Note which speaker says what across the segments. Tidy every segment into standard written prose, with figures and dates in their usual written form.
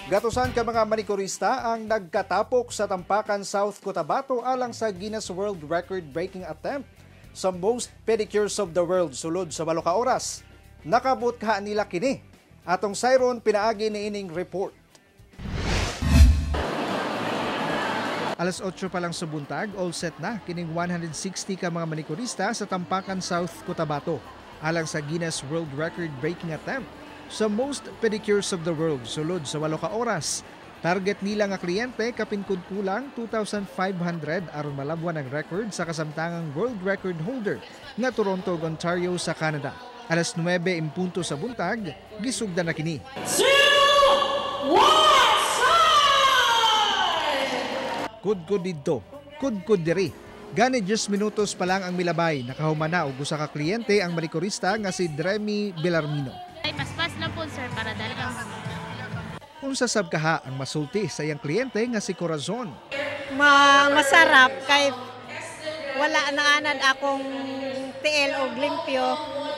Speaker 1: Gatusan ka mga manikurista ang nagkatapok sa Tampakan, South Cotabato alang sa Guinness World Record-breaking attempt sa most pedicures of the world sulod sa 8 ka oras. Nakabot ka nila kini. Atong sayron pinaagi ni ining report. Alas 8 pa lang sa buntag, all set na kining 160 ka mga manikurista sa Tampakan, South Cotabato alang sa Guinness World Record-breaking attempt sa most pedicures of the world sulod sa 8 ka oras. Target nila nga kliyente kapin kulang 2,500 aron malabwan ang record sa kasamtangang world record holder nga Toronto, Ontario sa Canada. Alas 9 impunto sa buntag, gisugdan na kini.
Speaker 2: 2, 1,
Speaker 1: Kudkod didto, kudkod diri. Gani 10 minutos pa lang ang milabay, nakahumana og usa ka kliyente ang manikurista nga si Dremy Belarmino.
Speaker 3: Ay, paspas na po sir para dalagang
Speaker 1: Unsa sab kaha ang masulti sa iyang kliyente nga si Corazon.
Speaker 4: Masarap kay wala na anad akong tiil o limpyo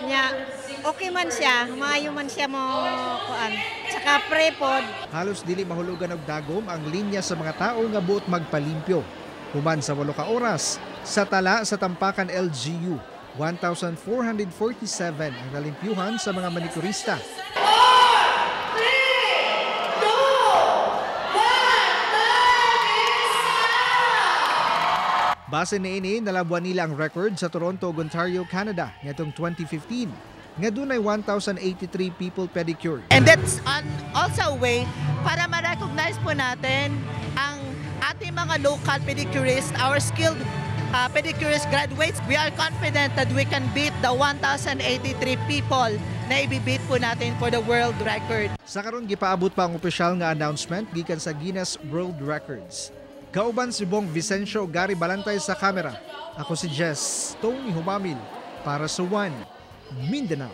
Speaker 4: nya okay man siya, maayo man siya mo kuan. Tsaka prepod.
Speaker 1: Halos dili mahulugan og dagom ang linya sa mga tao nga buot magpalimpyo. Human sa 8 ka oras, sa tala sa Tampakan LGU, 1,447 ang nalimpyuhan sa mga manikurista. Base niini, nalabuan nila ang record sa Toronto, Ontario, Canada nitong 2015 nga dunay 1,083 people pedicured.
Speaker 5: And that's also a way para ma-recognize po natin ang ating mga local pedicurists, our skilled pedicurist graduates. We are confident that we can beat the 1,083 people na ibibit po natin for the world record.
Speaker 1: Sa karon gipaabot pa ang opisyal nga announcement gikan sa Guinness World Records. Kauban si Bong Vicencio Gary Balantay sa kamera. Ako si Jess Tony Humamil para sa One Mindanao.